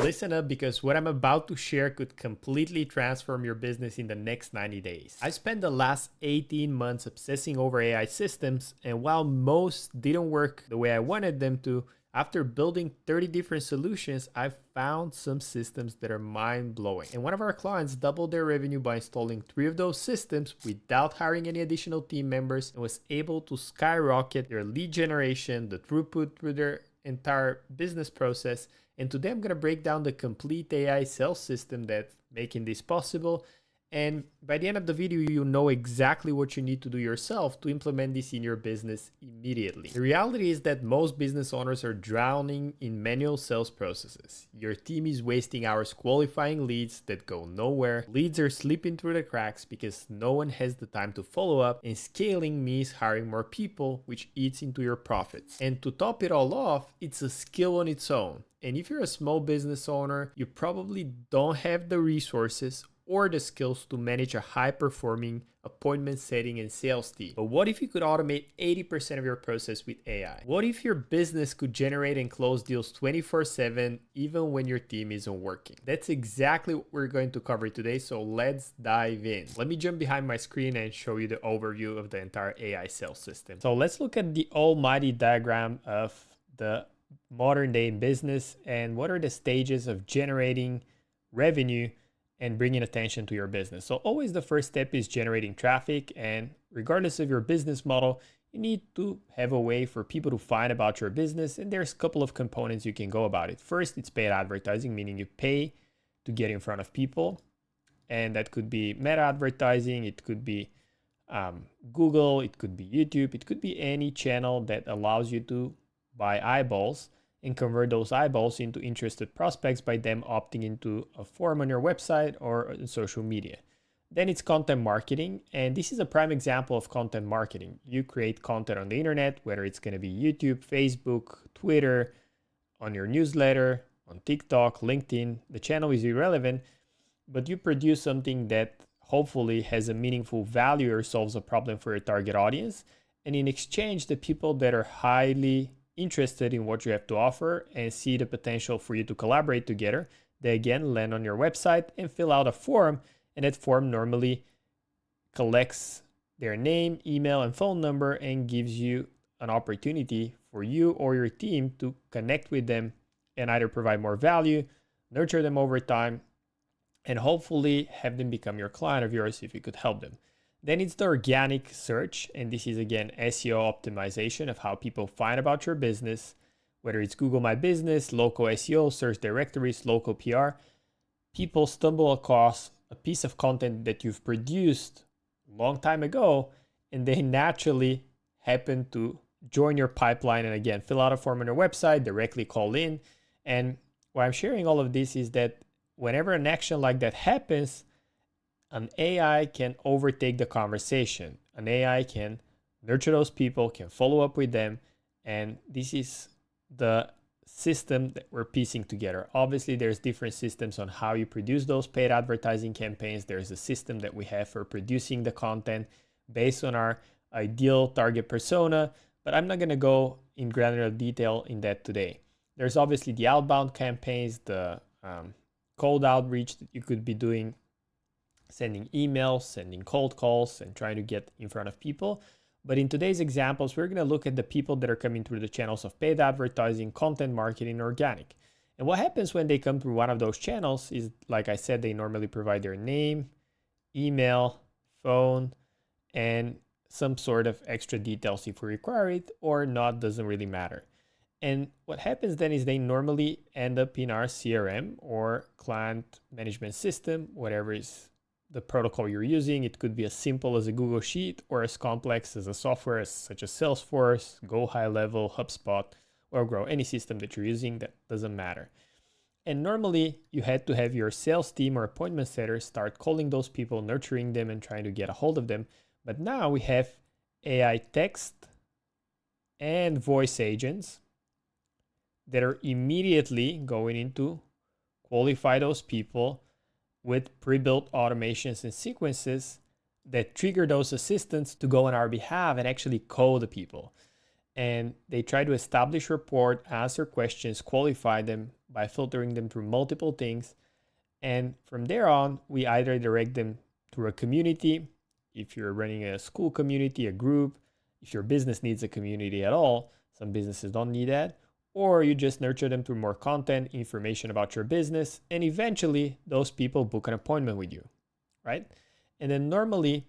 Listen up, because what I'm about to share could completely transform your business in the next 90 days. I spent the last 18 months obsessing over AI systems, and while most didn't work the way I wanted them to, after building 30 different solutions, I found some systems that are mind-blowing. And one of our clients doubled their revenue by installing 3 of those systems without hiring any additional team members, and was able to skyrocket their lead generation, the throughput through their entire business process. And today I'm going to break down the complete AI sales system that's making this possible. And by the end of the video, you'll know exactly what you need to do yourself to implement this in your business immediately. The reality is that most business owners are drowning in manual sales processes. Your team is wasting hours qualifying leads that go nowhere. Leads are slipping through the cracks because no one has the time to follow up, and scaling means hiring more people, which eats into your profits. And to top it all off, it's a skill on its own. And if you're a small business owner, you probably don't have the resources or the skills to manage a high-performing appointment setting and sales team. But what if you could automate 80% of your process with AI? What if your business could generate and close deals 24/7 even when your team isn't working? That's exactly what we're going to cover today, so let's dive in. Let me jump behind my screen and show you the overview of the entire AI sales system. So let's look at the almighty diagram of the modern day business and what are the stages of generating revenue and bringing attention to your business. So always the first step is generating traffic, and regardless of your business model, you need to have a way for people to find about your business, and there's a couple of components you can go about it. First, it's paid advertising, meaning you pay to get in front of people, and that could be meta advertising, it could be Google, it could be YouTube, it could be any channel that allows you to buy eyeballs and convert those eyeballs into interested prospects by them opting into a form on your website or on social media. Then it's content marketing, and this is a prime example of content marketing. You create content on the internet, whether it's going to be YouTube, Facebook, Twitter, on your newsletter, on TikTok, LinkedIn. The channel is irrelevant, but you produce something that hopefully has a meaningful value or solves a problem for your target audience. And in exchange, the people that are highly interested in what you have to offer and see the potential for you to collaborate together, they again land on your website and fill out a form, and that form normally collects their name, email, and phone number and gives you an opportunity for you or your team to connect with them and either provide more value, nurture them over time, and hopefully have them become your client of yours if you could help them. Then it's the organic search, and this is again SEO optimization of how people find about your business, whether it's Google My Business, local SEO, search directories, local PR. People stumble across a piece of content that you've produced a long time ago, and they naturally happen to join your pipeline and again fill out a form on your website, directly call in. And why I'm sharing all of this is that whenever an action like that happens, an AI can overtake the conversation. An AI can nurture those people, can follow up with them, and this is the system that we're piecing together. Obviously, there's different systems on how you produce those paid advertising campaigns. There's a system that we have for producing the content based on our ideal target persona, but I'm not going to go in granular detail in that today. There's obviously the outbound campaigns, the cold outreach that you could be doing, sending emails, sending cold calls, and trying to get in front of people. But in today's examples, we're going to look at the people that are coming through the channels of paid advertising, content marketing, organic. And what happens when they come through one of those channels is, like I said, they normally provide their name, email, phone, and some sort of extra details if we require it or not, doesn't really matter. And what happens then is they normally end up in our CRM or client management system, whatever is the protocol you're using. It could be as simple as a Google Sheet or as complex as a software such as Salesforce, Go High Level, HubSpot, or Grow, any system that you're using, that doesn't matter. And normally you had to have your sales team or appointment setters start calling those people, nurturing them, and trying to get a hold of them. But now we have AI text and voice agents that are immediately going into qualify those people with pre-built automations and sequences that trigger those assistants to go on our behalf and actually call the people. and they try to establish rapport, answer questions, qualify them by filtering them through multiple things. And from there on, we either direct them through a community, if you're running a school community, a group, if your business needs a community at all. Some businesses don't need that. Or you just nurture them through more content, information about your business, and eventually those people book an appointment with you, right? And then normally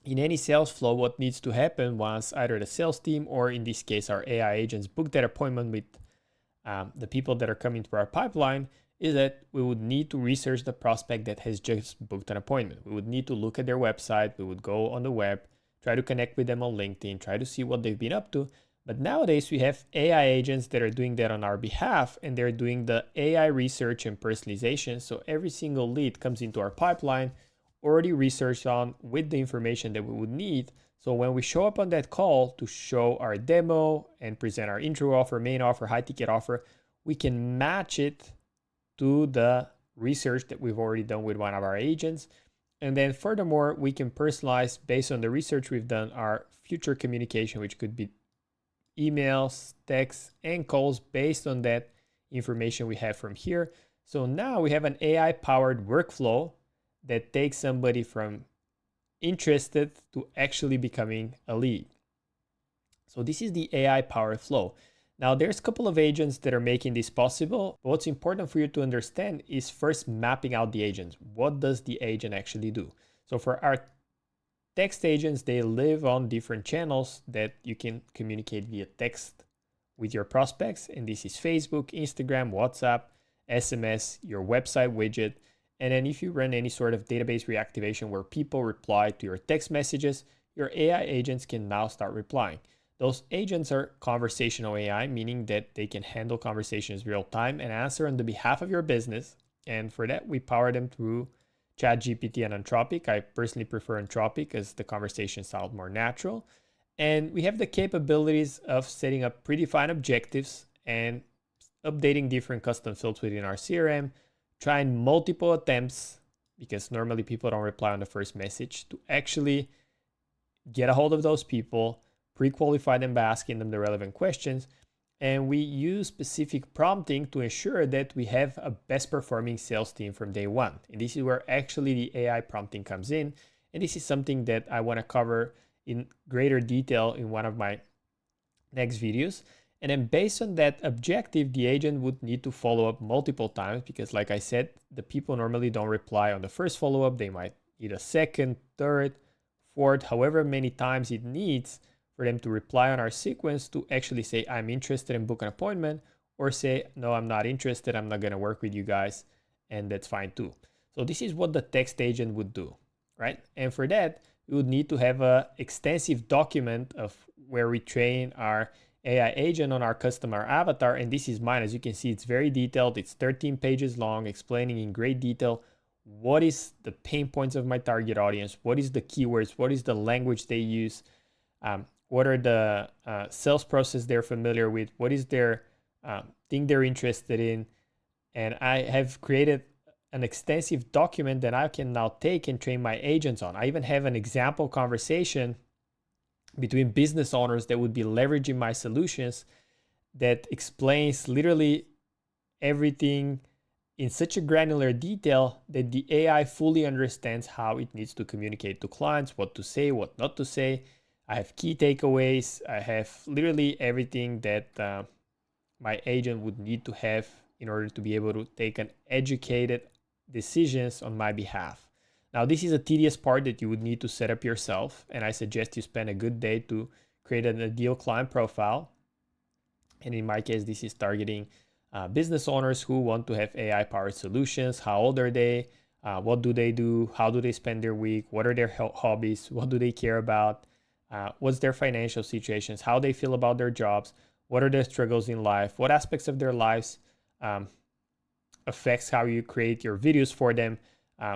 in any sales flow, what needs to happen once either the sales team or in this case our AI agents book that appointment with the people that are coming to our pipeline is that we would need to research the prospect that has just booked an appointment. We would need to look at their website. We would go on the web, try to connect with them on LinkedIn, try to see what they've been up to. But nowadays we have AI agents that are doing that on our behalf, and they're doing the AI research and personalization. So every single lead comes into our pipeline already researched on with the information that we would need. So when we show up on that call to show our demo and present our intro offer, main offer, high ticket offer, we can match it to the research that we've already done with one of our agents. And then furthermore, we can personalize based on the research we've done our future communication, which could be emails, texts, and calls based on that information we have from here. So now we have an AI powered workflow that takes somebody from interested to actually becoming a lead. So this is the AI powered flow. Now there's a couple of agents that are making this possible. But what's important for you to understand is first mapping out the agents. What does the agent actually do? So for our text agents, they live on different channels that you can communicate via text with your prospects. And this is Facebook, Instagram, WhatsApp, SMS, your website widget. And then if you run any sort of database reactivation where people reply to your text messages, your AI agents can now start replying. Those agents are conversational AI, meaning that they can handle conversations real time and answer on the behalf of your business. And for that, we power them through ChatGPT and Anthropic. I personally prefer Anthropic because the conversations sound more natural. And we have the capabilities of setting up predefined objectives and updating different custom fields within our CRM, trying multiple attempts, because normally people don't reply on the first message, to actually get a hold of those people, pre-qualify them by asking them the relevant questions. And we use specific prompting to ensure that we have a best performing sales team from day one. And this is where actually the AI prompting comes in. And this is something that I want to cover in greater detail in one of my next videos. And then based on that objective, the agent would need to follow up multiple times because like I said, the people normally don't reply on the first follow-up. They might need a second, third, fourth, however many times it needs for them to reply on our sequence to actually say, I'm interested in book an appointment, or say, no, I'm not interested. I'm not going to work with you guys. And that's fine too. So this is what the text agent would do, right? And for that, we would need to have an extensive document of where we train our AI agent on our customer avatar. And this is mine. As you can see, it's very detailed. It's 13 pages long, explaining in great detail what is the pain points of my target audience, what is the keywords, what is the language they use, what are the sales process they're familiar with, what is their thing they're interested in. And I have created an extensive document that I can now take and train my agents on. I even have an example conversation between business owners that would be leveraging my solutions that explains literally everything in such a granular detail that the AI fully understands how it needs to communicate to clients, what to say, what not to say. I have key takeaways. I have literally everything that my agent would need to have in order to be able to take an educated decisions on my behalf. Now, this is a tedious part that you would need to set up yourself, and I suggest you spend a good day to create an ideal client profile. And in my case, this is targeting business owners who want to have AI-powered solutions. How old are they? What do they do? How do they spend their week? What are their hobbies? What do they care about? What's their financial situations? How they feel about their jobs? What are their struggles in life? What aspects of their lives affects how you create your videos for them?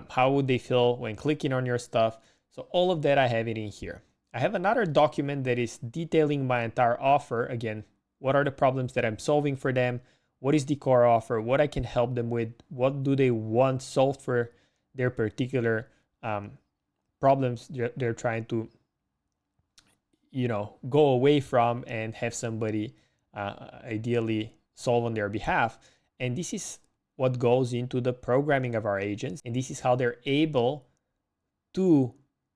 How would they feel when clicking on your stuff? So all of that, I have it in here. I have another document that is detailing my entire offer. Again, what are the problems that I'm solving for them? What is the core offer? What I can help them with? What do they want solved for their particular problems they're trying to go away from and have somebody ideally solve on their behalf. And this is what goes into the programming of our agents. And this is how they're able to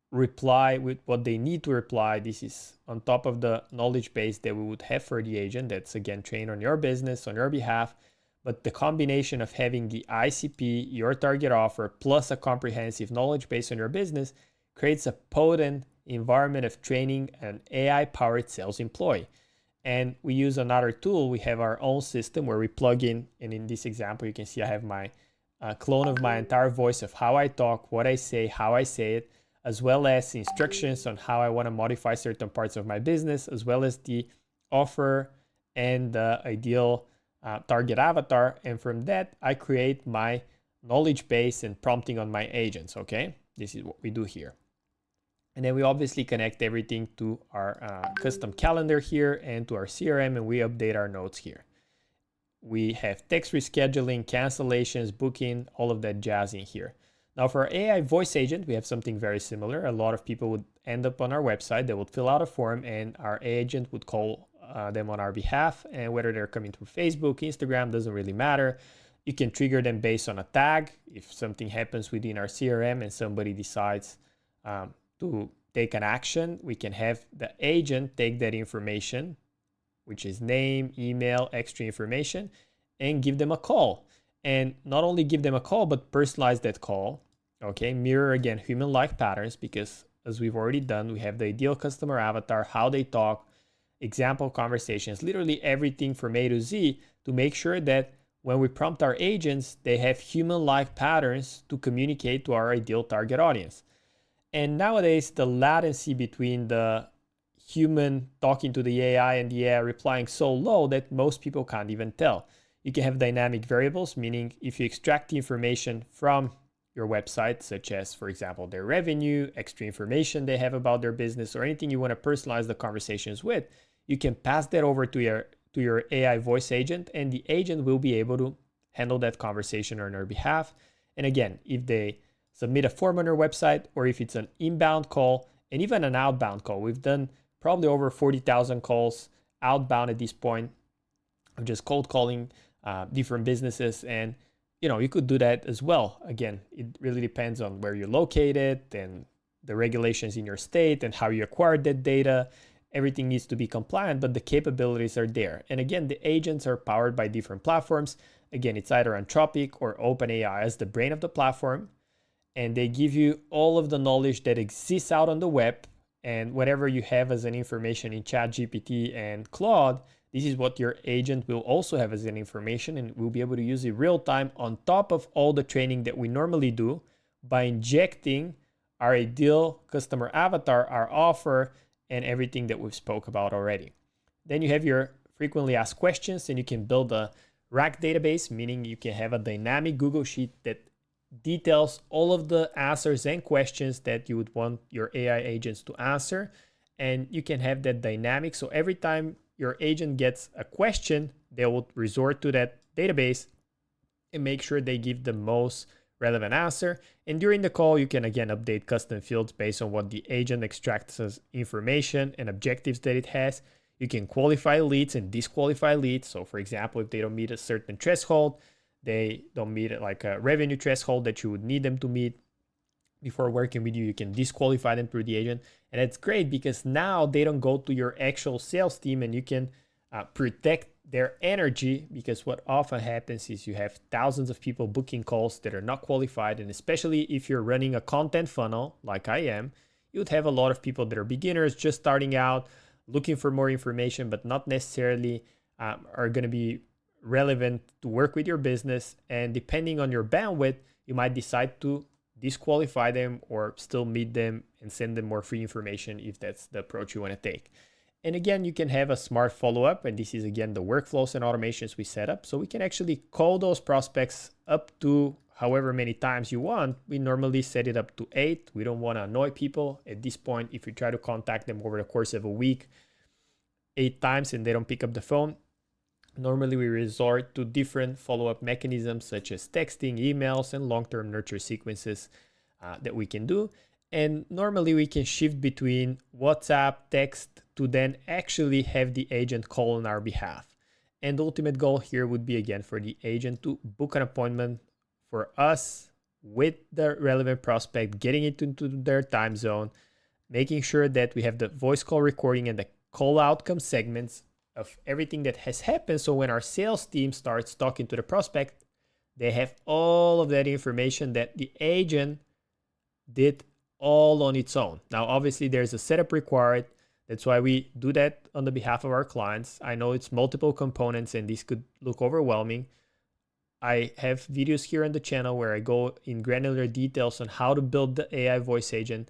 reply with what they need to reply. This is on top of the knowledge base that we would have for the agent. That's again trained on your business, on your behalf. But the combination of having the ICP, your target offer, plus a comprehensive knowledge base on your business creates a potent environment of training an AI-powered sales employee. And we use another tool. We have our own system where we plug in, and in this example, you can see I have my clone of my entire voice of how I talk, what I say, how I say it, as well as instructions on how I want to modify certain parts of my business, as well as the offer and the ideal target avatar. And from that, I create my knowledge base and prompting on my agents, okay? This is what we do here. And then we obviously connect everything to our custom calendar here and to our CRM, and we update our notes here. We have text rescheduling, cancellations, booking, all of that jazz in here. Now for our AI voice agent, we have something very similar. A lot of people would end up on our website. They would fill out a form and our agent would call them on our behalf. And whether they're coming through Facebook, Instagram, doesn't really matter. You can trigger them based on a tag. If something happens within our CRM and somebody decides to take an action, we can have the agent take that information, which is name, email, extra information, and give them a call. And not only give them a call, but personalize that call. Okay, mirror again human-like patterns, because as we've already done, we have the ideal customer avatar, how they talk, example conversations, literally everything from A to Z to make sure that when we prompt our agents, they have human-like patterns to communicate to our ideal target audience. And nowadays, the latency between the human talking to the AI and the AI replying so low that most people can't even tell. You can have dynamic variables, meaning if you extract the information from your website, such as, for example, their revenue, extra information they have about their business, or anything you want to personalize the conversations with, you can pass that over to your AI voice agent, and the agent will be able to handle that conversation on their behalf. And again, if they submit a form on our website, or if it's an inbound call and even an outbound call, we've done probably over 40,000 calls outbound at this point of just cold calling different businesses. And you could do that as well. Again, it really depends on where you're located and the regulations in your state and how you acquired that data. Everything needs to be compliant, but the capabilities are there. And again, the agents are powered by different platforms. Again, it's either Anthropic or OpenAI as the brain of the platform. And they give you all of the knowledge that exists out on the web. And whatever you have as an information in ChatGPT and Claude, this is what your agent will also have as an information, and we'll be able to use it real time on top of all the training that we normally do by injecting our ideal customer avatar, our offer, and everything that we've spoke about already. Then you have your frequently asked questions, and you can build a rack database, meaning you can have a dynamic Google Sheet that details all of the answers and questions that you would want your AI agents to answer. And you can have that dynamic. So every time your agent gets a question, they will resort to that database and make sure they give the most relevant answer. And during the call, you can again update custom fields based on what the agent extracts as information and objectives that it has. You can qualify leads and disqualify leads. So for example, if they don't meet a certain threshold, they don't meet like a revenue threshold that you would need them to meet before working with you, you can disqualify them through the agent. And it's great because now they don't go to your actual sales team, and you can protect their energy, because what often happens is you have thousands of people booking calls that are not qualified. And especially if you're running a content funnel like I am, you would have a lot of people that are beginners just starting out, looking for more information, but not necessarily are going to be relevant to work with your business. And depending on your bandwidth, you might decide to disqualify them or still meet them and send them more free information if that's the approach you want to take. And again, you can have a smart follow-up, and this is again the workflows and automations we set up. So we can actually call those prospects up to however many times you want. We normally set it up to 8. We don't want to annoy people. At this point, if you try to contact them over the course of a week 8 times and they don't pick up the phone, normally we resort to different follow-up mechanisms such as texting, emails, and long-term nurture sequences that we can do. And normally we can shift between WhatsApp, text, to then actually have the agent call on our behalf. And the ultimate goal here would be, again, for the agent to book an appointment for us with the relevant prospect, getting it into their time zone, making sure that we have the voice call recording and the call outcome segments of everything that has happened. So when our sales team starts talking to the prospect, they have all of that information that the agent did all on its own. Now, obviously, there's a setup required. That's why we do that on the behalf of our clients. I know it's multiple components and this could look overwhelming. I have videos here on the channel where I go in granular details on how to build the AI voice agent.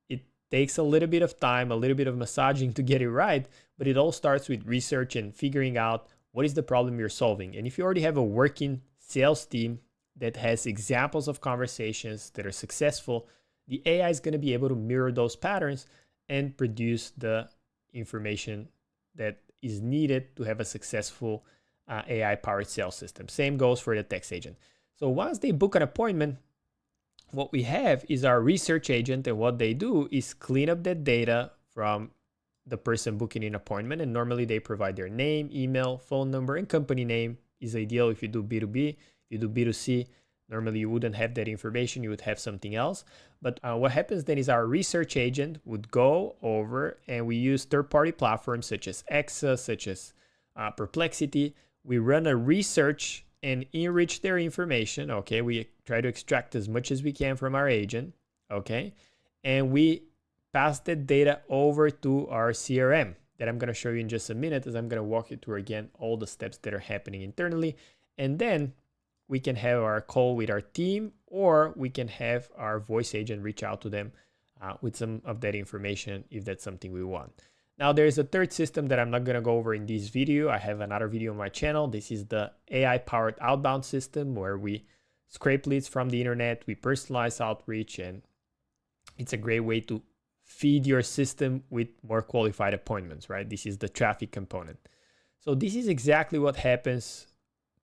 It takes a little bit of time, a little bit of massaging to get it right, but it all starts with research and figuring out what is the problem you're solving. And if you already have a working sales team that has examples of conversations that are successful, the AI is going to be able to mirror those patterns and produce the information that is needed to have a successful AI-powered sales system. Same goes for the text agent. So once they book an appointment, what we have is our research agent, and what they do is clean up that data from the person booking an appointment. And normally they provide their name, email, phone number, and company name is ideal if you do B2B. If you do B2C, normally you wouldn't have that information, you would have something else. But what happens then is our research agent would go over, and we use third-party platforms such as Exa, such as Perplexity. We run a research and enrich their information, okay? We try to extract as much as we can from our agent, okay? And we pass that data over to our CRM that I'm gonna show you in just a minute, as I'm gonna walk you through again all the steps that are happening internally. And then we can have our call with our team, or we can have our voice agent reach out to them with some of that information if that's something we want. Now, there's a third system that I'm not going to go over in this video. I have another video on my channel. This is the AI-powered outbound system, where we scrape leads from the internet, we personalize outreach, and it's a great way to feed your system with more qualified appointments, right? This is the traffic component. So this is exactly what happens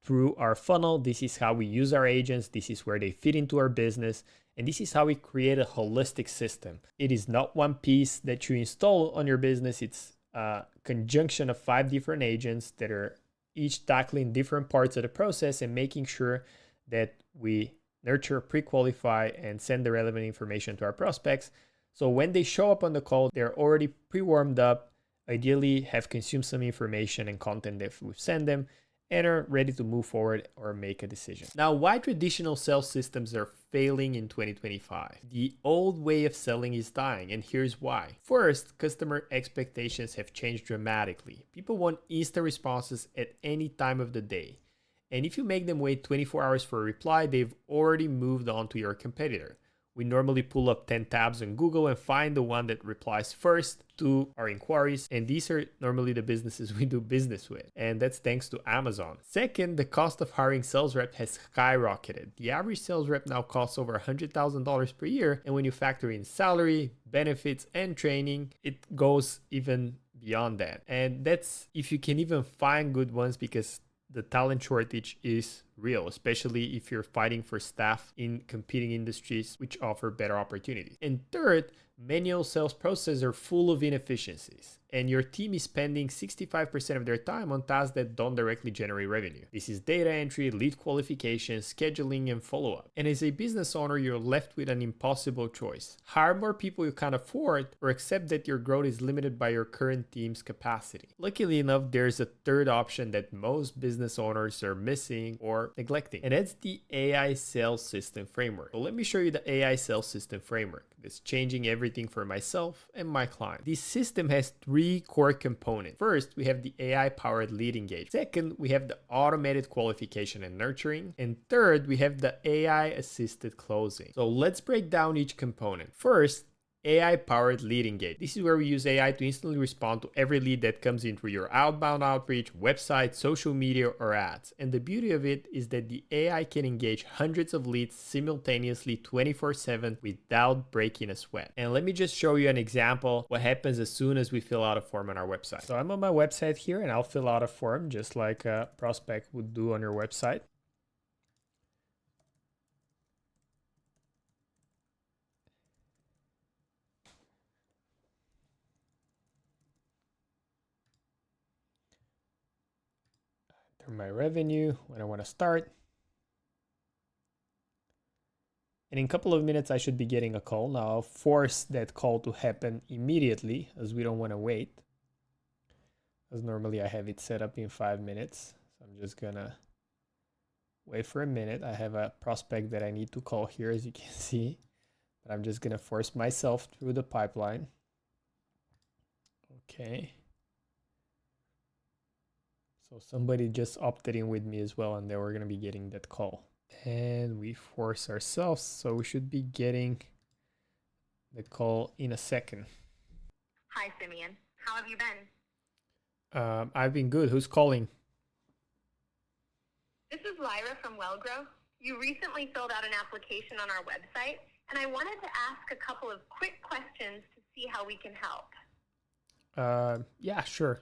through our funnel. This is how we use our agents. This is where they fit into our business. And this is how we create a holistic system. It is not one piece that you install on your business. It's a conjunction of 5 different agents that are each tackling different parts of the process and making sure that we nurture, pre-qualify, and send the relevant information to our prospects. So when they show up on the call, they're already pre-warmed up, ideally have consumed some information and content that we've sent them, and are ready to move forward or make a decision. Now, why traditional sales systems are failing in 2025? The old way of selling is dying, and here's why. First, customer expectations have changed dramatically. People want instant responses at any time of the day. And if you make them wait 24 hours for a reply, they've already moved on to your competitor. We normally pull up 10 tabs on Google and find the one that replies first to our inquiries. And these are normally the businesses we do business with. And that's thanks to Amazon. Second, the cost of hiring sales rep has skyrocketed. The average sales rep now costs over $100,000 per year. And when you factor in salary, benefits, and training, it goes even beyond that. And that's if you can even find good ones, because the talent shortage is real, especially if you're fighting for staff in competing industries which offer better opportunities. And third, manual sales processes are full of inefficiencies, and your team is spending 65% of their time on tasks that don't directly generate revenue. This is data entry, lead qualification, scheduling, and follow-up. And as a business owner, you're left with an impossible choice. Hire more people you can't afford, or accept that your growth is limited by your current team's capacity. Luckily enough, there's a third option that most business owners are missing or neglecting, and that's the AI sales system framework. So let me show you the AI sales system framework. It's changing everything for myself and my client. This system has 3 core components. First, we have the AI-powered lead engagement. Second, we have the automated qualification and nurturing. And third, we have the AI-assisted closing. So let's break down each component. First, AI-powered lead engagement. This is where we use AI to instantly respond to every lead that comes in through your outbound outreach, website, social media, or ads. And the beauty of it is that the AI can engage hundreds of leads simultaneously 24/7 without breaking a sweat. And let me just show you an example what happens as soon as we fill out a form on our website. So I'm on my website here, and I'll fill out a form just like a prospect would do on your website. enter my revenue when I want to start. And in a couple of minutes, I should be getting a call. Now I'll force that call to happen immediately as we don't want to wait. As normally I have it set up in 5 minutes. So I'm just gonna wait for a minute. I have a prospect that I need to call here, as you can see. But I'm just gonna force myself through the pipeline. Okay. So somebody just opted in with me as well, and they were gonna be getting that call. And we force ourselves, so we should be getting the call in a second. Hi, Simeon. How have you been? I've been good. Who's calling? This is Lyra from WellGrow. You recently filled out an application on our website, and I wanted to ask a couple of quick questions to see how we can help. Yeah, sure.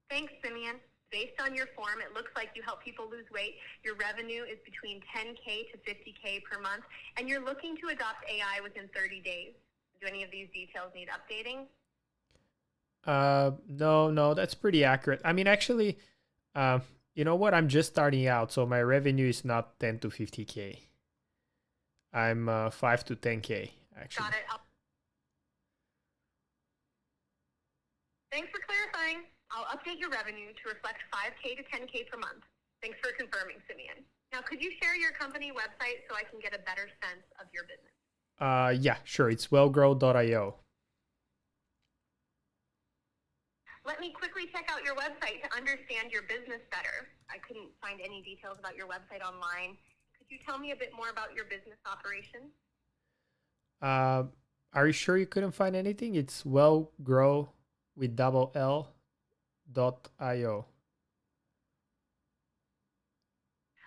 Thanks, Simeon. Based on your form, it looks like you help people lose weight. Your revenue is between $10K to $50K per month, and you're looking to adopt AI within 30 days. Do any of these details need updating? No, that's pretty accurate. I mean, actually, you know what? I'm just starting out, so my revenue is not 10 to 50K. I'm 5 to 10K, actually. Got it. Thanks for clarifying. I'll update your revenue to reflect 5K to 10K per month. Thanks for confirming, Simeon. Now, could you share your company website so I can get a better sense of your business? Yeah, sure. It's wellgrow.io. Let me quickly check out your website to understand your business better. I couldn't find any details about your website online. Could you tell me a bit more about your business operations? Are you sure you couldn't find anything? It's wellgrow with double L.io.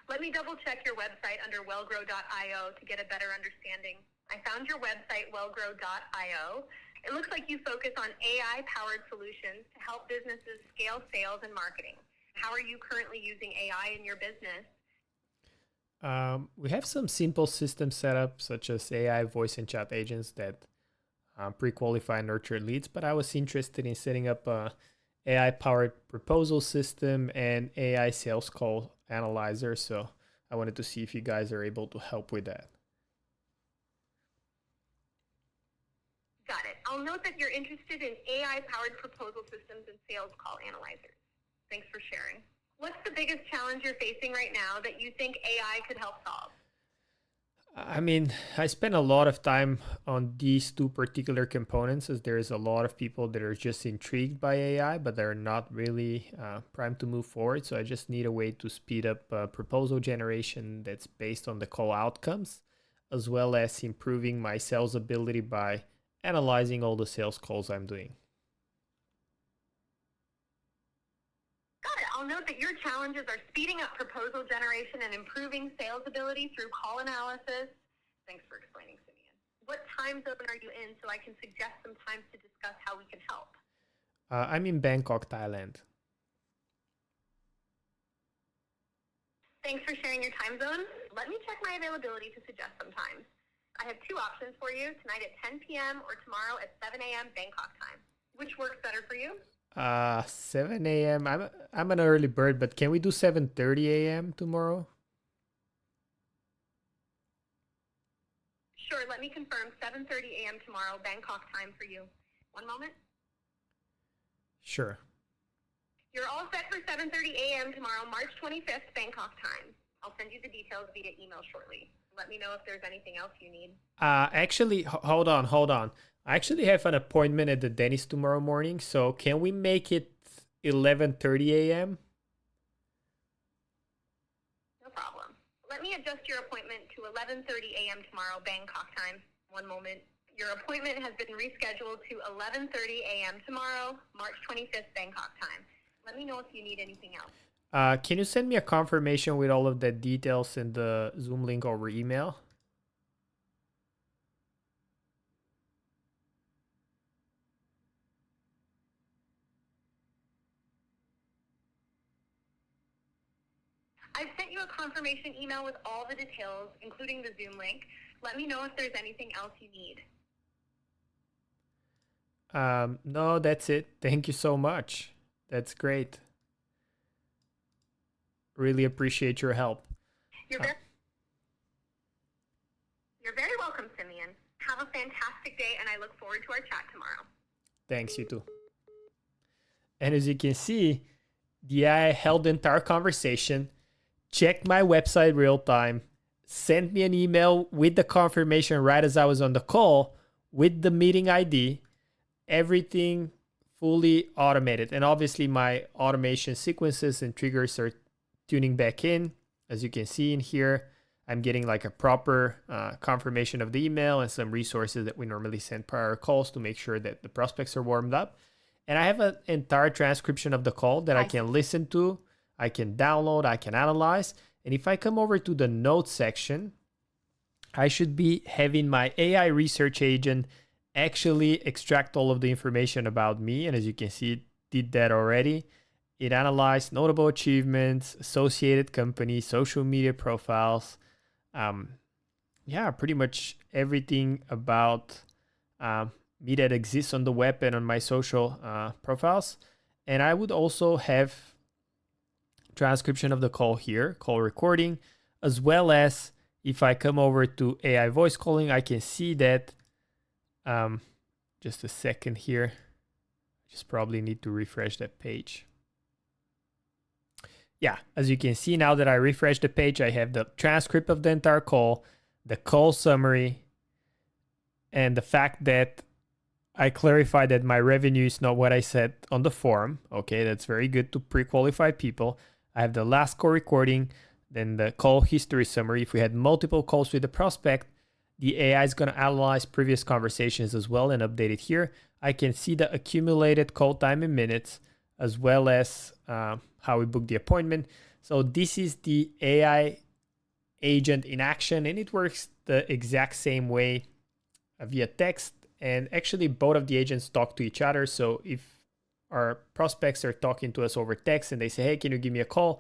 Let me double check your website under wellgrow.io to get a better understanding. I found your website, wellgrow.io. It looks like you focus on AI-powered solutions to help businesses scale sales and marketing. How are you currently using AI in your business? We have some simple systems set up, such as AI voice and chat agents that pre-qualify and nurture leads, but I was interested in setting up a AI-powered proposal system and AI sales call analyzer, so I wanted to see if you guys are able to help with that. Got it. I'll note that you're interested in AI-powered proposal systems and sales call analyzers. Thanks for sharing. What's the biggest challenge you're facing right now that you think AI could help solve? I mean, I spend a lot of time on these two particular components, as there's a lot of people that are just intrigued by AI, but they're not really primed to move forward. So I just need a way to speed up proposal generation that's based on the call outcomes, as well as improving my sales ability by analyzing all the sales calls I'm doing. Got it. I'll note that your challenges are speeding up proposal generation and improving sales ability through call analysis. Thanks for explaining, Simeon. What time zone are you in so I can suggest some times to discuss how we can help? I'm in Bangkok, Thailand. Thanks for sharing your time zone. Let me check my availability to suggest some times. I have two options for you, tonight at 10 p.m. or tomorrow at 7 a.m. Bangkok time. Which works better for you? 7 a.m. I'm an early bird, but can we do 7:30 a.m. tomorrow? Sure, let me confirm 7:30 a.m. tomorrow, Bangkok time for you. One moment. Sure. You're all set for 7:30 a.m. tomorrow, March 25th, Bangkok time. I'll send you the details via email shortly. Let me know if there's anything else you need. Actually, hold on. I actually have an appointment at the dentist tomorrow morning, so can we make it 11:30 a.m.? No problem. Let me adjust your appointment to 11:30 a.m. tomorrow, Bangkok time. One moment. Your appointment has been rescheduled to 11:30 a.m. tomorrow, March 25th, Bangkok time. Let me know if you need anything else. Can you send me a confirmation with all of the details and the Zoom link over email? I've sent you a confirmation email with all the details, including the Zoom link. Let me know if there's anything else you need. No, that's it. Thank you so much. That's great. Really appreciate your help. You're very, you're very welcome, Simeon. Have a fantastic day, and I look forward to our chat tomorrow. Thanks, you too. And as you can see, the AI held the entire conversation, checked my website real time, sent me an email with the confirmation right as I was on the call with the meeting ID, everything fully automated. And obviously my automation sequences and triggers are tuning back in. As you can see in here, I'm getting like a proper confirmation of the email and some resources that we normally send prior calls to make sure that the prospects are warmed up. And I have an entire transcription of the call that I can listen to, I can download, I can analyze. And if I come over to the notes section, I should be having my AI research agent actually extract all of the information about me. And as you can see, it did that already. It analyzed notable achievements, associated companies, social media profiles. Pretty much everything about me that exists on the web and on my social profiles. And I would also have transcription of the call here, call recording, as well as if I come over to AI voice calling, I can see that, just a second here, just probably need to refresh that page. Yeah, as you can see now that I refresh the page, I have the transcript of the entire call, the call summary, and the fact that I clarified that my revenue is not what I said on the form. Okay, that's very good to pre-qualify people. I have the last call recording, then the call history summary. If we had multiple calls with the prospect, the AI is going to analyze previous conversations as well and update it here. I can see the accumulated call time in minutes, as well as how we booked the appointment. So this is the AI agent in action, and it works the exact same way via text. And actually, both of the agents talk to each other. So if our prospects are talking to us over text and they say, hey, can you give me a call?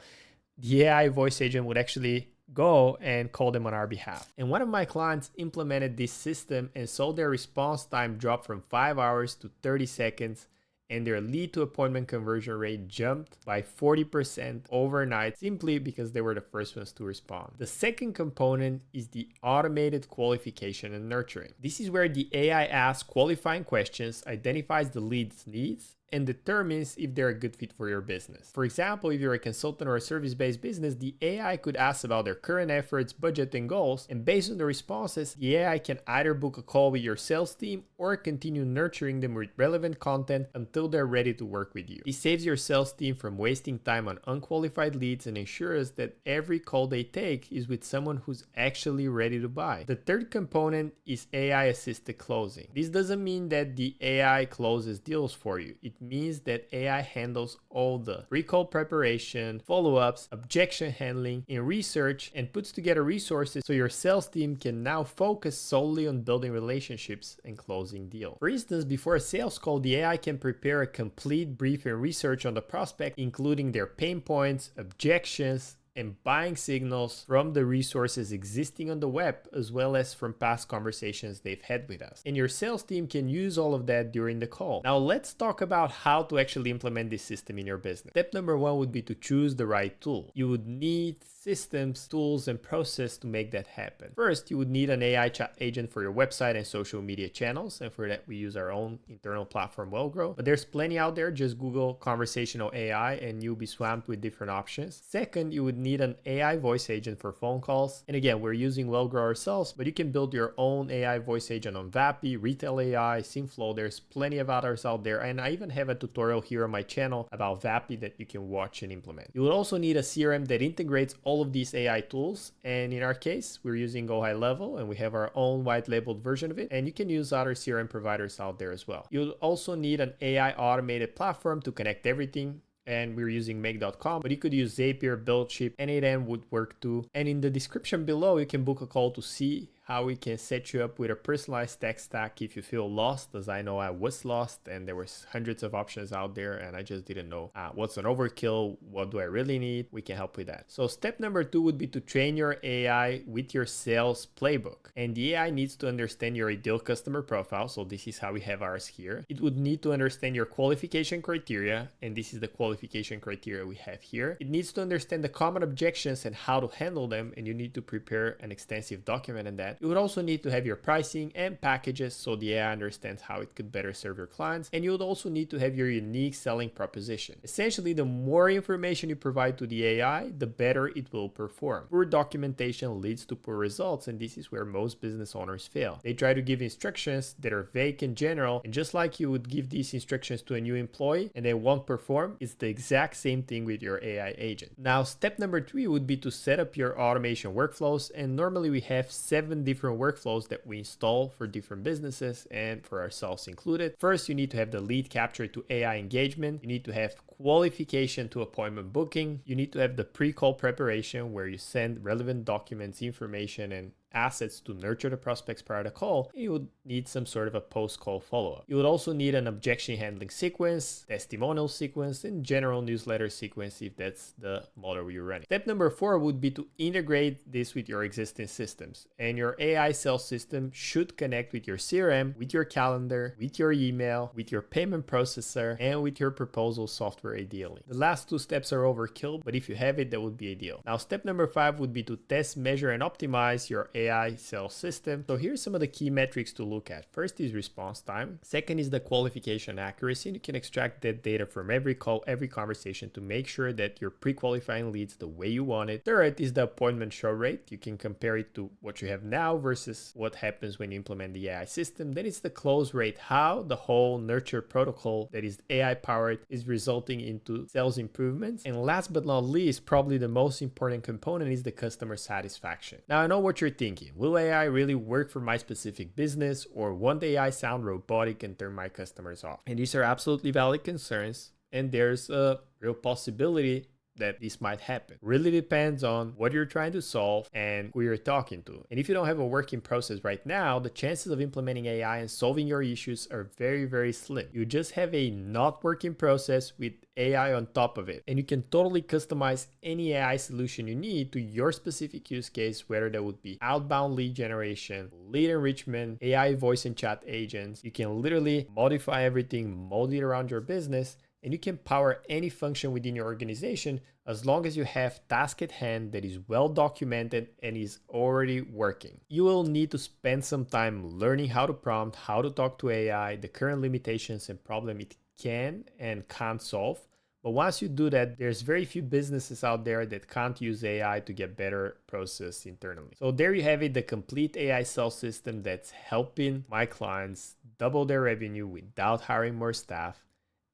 The AI voice agent would actually go and call them on our behalf. And one of my clients implemented this system and saw their response time drop from 5 hours to 30 seconds. And their lead to appointment conversion rate jumped by 40% overnight simply because they were the first ones to respond. The second component is the automated qualification and nurturing. This is where the AI asks qualifying questions, identifies the lead's needs, and determines if they're a good fit for your business. For example, if you're a consultant or a service-based business, the AI could ask about their current efforts, budget, and goals, and based on the responses, the AI can either book a call with your sales team or continue nurturing them with relevant content until they're ready to work with you. This saves your sales team from wasting time on unqualified leads and ensures that every call they take is with someone who's actually ready to buy. The third component is AI-assisted closing. This doesn't mean that the AI closes deals for you. It means that AI handles all the pre-call preparation, follow-ups, objection handling, and research, and puts together resources so your sales team can now focus solely on building relationships and closing deals. For instance, before a sales call, the AI can prepare a complete brief and research on the prospect, including their pain points, objections, and buying signals from the resources existing on the web, as well as from past conversations they've had with us. And your sales team can use all of that during the call. Now let's talk about how to actually implement this system in your business. Step number one would be to choose the right tool. You would need systems, tools, and process to make that happen. First, you would need an AI chat agent for your website and social media channels. And for that, we use our own internal platform, WellGrow. But there's plenty out there. Just Google conversational AI and you'll be swamped with different options. Second, you would need an AI voice agent for phone calls. And again, we're using WellGrow ourselves, but you can build your own AI voice agent on Vapi, Retail AI, Simflow. There's plenty of others out there. And I even have a tutorial here on my channel about Vapi that you can watch and implement. You will also need a CRM that integrates all of these AI tools. And in our case, we're using Go High Level and we have our own white labeled version of it. And you can use other CRM providers out there as well. You'll also need an AI automated platform to connect everything. And we're using make.com, but you could use Zapier, Buildship, N8N would work too. And in the description below, you can book a call to see how we can set you up with a personalized tech stack if you feel lost, as I know I was lost and there was hundreds of options out there and I just didn't know what's an overkill, what do I really need. We can help with that. So step number 2 would be to train your AI with your sales playbook. And the AI needs to understand your ideal customer profile. So this is how we have ours here. It would need to understand your qualification criteria, and this is the qualification criteria we have here. It needs to understand the common objections and how to handle them, and you need to prepare an extensive document on that. You would also need to have your pricing and packages so the AI understands how it could better serve your clients, and you would also need to have your unique selling proposition. Essentially, the more information you provide to the AI, the better it will perform. Poor documentation leads to poor results, and this is where most business owners fail. They try to give instructions that are vague and general, and just like you would give these instructions to a new employee and they won't perform, it's the exact same thing with your AI agent. Now, step number 3 would be to set up your automation workflows, and normally we have 7 different workflows that we install for different businesses and for ourselves included. First, you need to have the lead capture to AI engagement. You need to have qualification to appointment booking. You need to have the pre-call preparation where you send relevant documents, information, and assets to nurture the prospects prior to call. You would need some sort of a post-call follow-up. You would also need an objection handling sequence, testimonial sequence, and general newsletter sequence if that's the model you're running. Step number 4 would be to integrate this with your existing systems. And your AI sales system should connect with your CRM, with your calendar, with your email, with your payment processor, and with your proposal software ideally. The last 2 steps are overkill, but if you have it, that would be ideal. Now, step number 5 would be to test, measure, and optimize your AI sales system. So here's some of the key metrics to look at. First is response time. Second is the qualification accuracy. And you can extract that data from every call, every conversation to make sure that you're pre-qualifying leads the way you want it. Third is the appointment show rate. You can compare it to what you have now versus what happens when you implement the AI system. Then it's the close rate, how the whole nurture protocol that is AI powered is resulting into sales improvements. And last but not least, probably the most important component is the customer satisfaction. Now, I know what you're thinking. Will AI really work for my specific business, or won't AI sound robotic and turn my customers off? And these are absolutely valid concerns, and there's a real possibility that this might happen. Really depends on what you're trying to solve and who you're talking to. And if you don't have a working process right now, the chances of implementing AI and solving your issues are very, very slim. You just have a not working process with AI on top of it. And you can totally customize any AI solution you need to your specific use case, whether that would be outbound lead generation, lead enrichment, AI voice and chat agents. You can literally modify everything, mold it around your business, and you can power any function within your organization as long as you have task at hand that is well documented and is already working. You will need to spend some time learning how to prompt, how to talk to AI, the current limitations and problem it can and can't solve. But once you do that, there's very few businesses out there that can't use AI to get better process internally. So there you have it, the complete AI sales system that's helping my clients double their revenue without hiring more staff.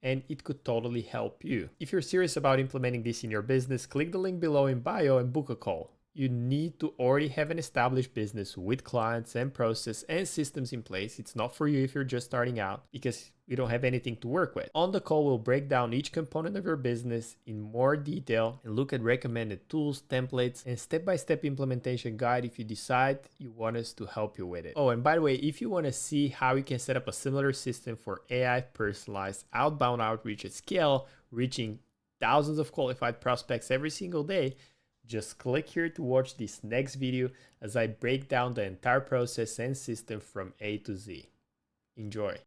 And it could totally help you. If you're serious about implementing this in your business, click the link below in bio and book a call. You need to already have an established business with clients and process and systems in place. It's not for you if you're just starting out, because we don't have anything to work with. On the call, we'll break down each component of your business in more detail and look at recommended tools, templates, and step-by-step implementation guide if you decide you want us to help you with it. Oh, and by the way, if you want to see how you can set up a similar system for AI personalized outbound outreach at scale, reaching thousands of qualified prospects every single day, just click here to watch this next video as I break down the entire process and system from A to Z. Enjoy.